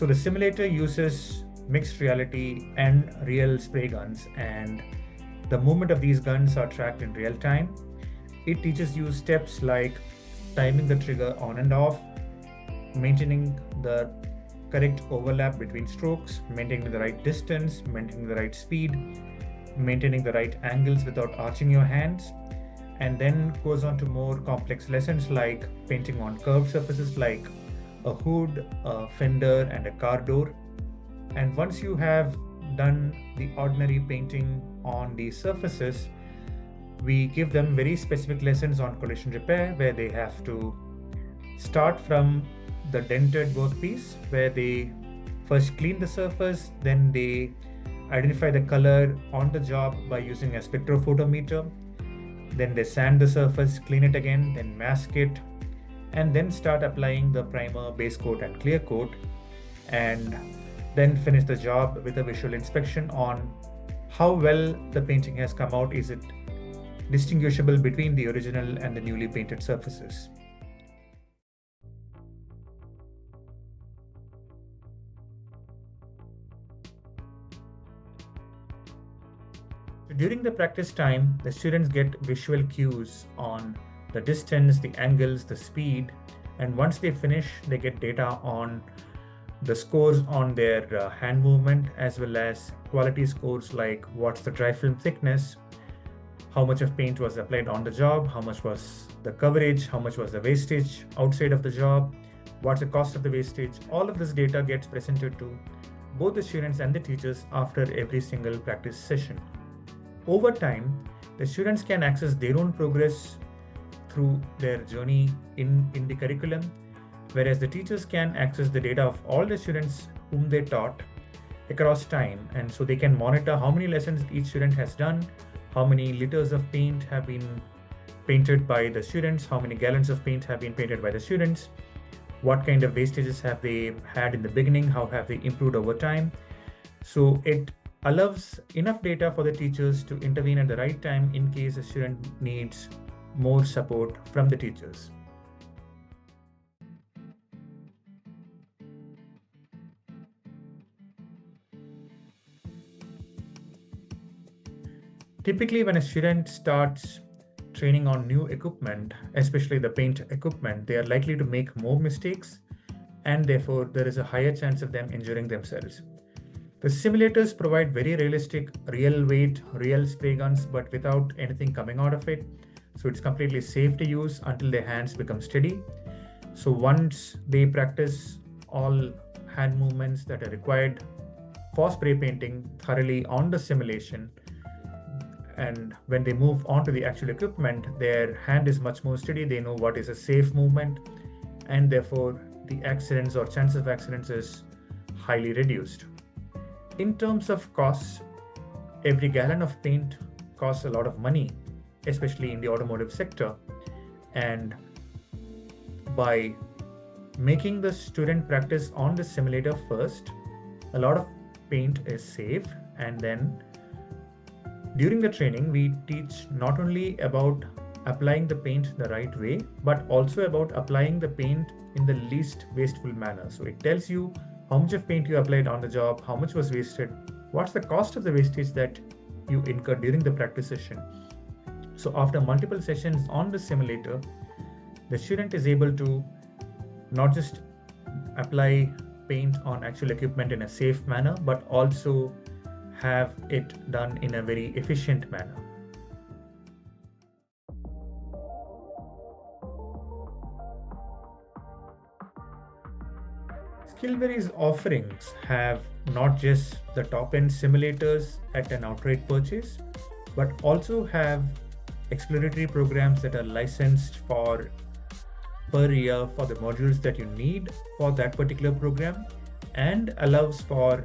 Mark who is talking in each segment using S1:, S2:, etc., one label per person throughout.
S1: So the simulator uses mixed reality and real spray guns, and the movement of these guns are tracked in real time. It teaches you steps like timing the trigger on and off, maintaining the correct overlap between strokes, maintaining the right distance, maintaining the right speed, maintaining the right angles without arching your hands, and then goes on to more complex lessons like painting on curved surfaces like a hood, a fender, and a car door. And once you have done the ordinary painting on these surfaces, we give them very specific lessons on collision repair, where they have to start from the dented workpiece, where they first clean the surface, then they identify the color on the job by using a spectrophotometer, then they sand the surface, clean it again, then mask it, and then start applying the primer, base coat, and clear coat, and then finish the job with a visual inspection on how well the painting has come out. Is it distinguishable between the original and the newly painted surfaces? During the practice time, the students get visual cues on the distance, the angles, the speed, and once they finish, they get data on the scores on their hand movement, as well as quality scores like what's the dry film thickness, how much of paint was applied on the job, how much was the coverage, how much was the wastage outside of the job, what's the cost of the wastage. All of this data gets presented to both the students and the teachers after every single practice session. Over time, the students can access their own progress through their journey in the curriculum, whereas the teachers can access the data of all the students whom they taught across time. And so they can monitor how many lessons each student has done, how many liters of paint have been painted by the students, how many gallons of paint have been painted by the students, what kind of wastages have they had in the beginning, how have they improved over time. So it allows enough data for the teachers to intervene at the right time in case a student needs more support from the teachers. Typically, when a student starts training on new equipment, especially the paint equipment, they are likely to make more mistakes, and therefore there is a higher chance of them injuring themselves. The simulators provide very realistic, real weight, real spray guns, but without anything coming out of it. So it's completely safe to use until their hands become steady. So once they practice all hand movements that are required for spray painting thoroughly on the simulation, and when they move on to the actual equipment, their hand is much more steady. They know what is a safe movement, and therefore the accidents or chance of accidents is highly reduced. In terms of costs, every gallon of paint costs a lot of money, especially in the automotive sector. And by making the student practice on the simulator first, a lot of paint is safe. And then during the training, we teach not only about applying the paint the right way, but also about applying the paint in the least wasteful manner. So it tells you how much of paint you applied on the job, how much was wasted, what's the cost of the wastage that you incurred during the practice session. So after multiple sessions on the simulator, the student is able to not just apply paint on actual equipment in a safe manner, but also have it done in a very efficient manner. Skillveri's offerings have not just the top-end simulators at an outright purchase, but also have exploratory programs that are licensed for per year for the modules that you need for that particular program, and allows for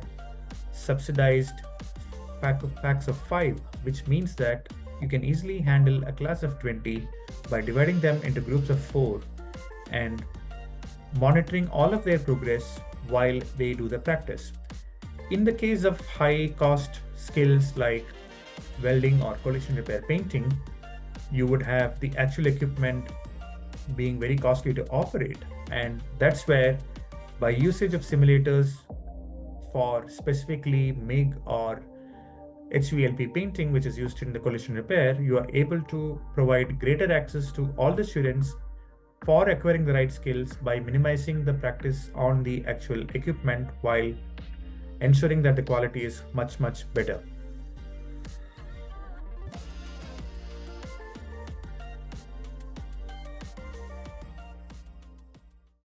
S1: subsidized packs of 5, which means that you can easily handle a class of 20 by dividing them into groups of 4 and monitoring all of their progress while they do the practice. In the case of high cost skills like welding or collision repair painting, you would have the actual equipment being very costly to operate. And that's where, by usage of simulators for specifically MIG or HVLP painting, which is used in the collision repair, you are able to provide greater access to all the students for acquiring the right skills by minimizing the practice on the actual equipment while ensuring that the quality is much, much better.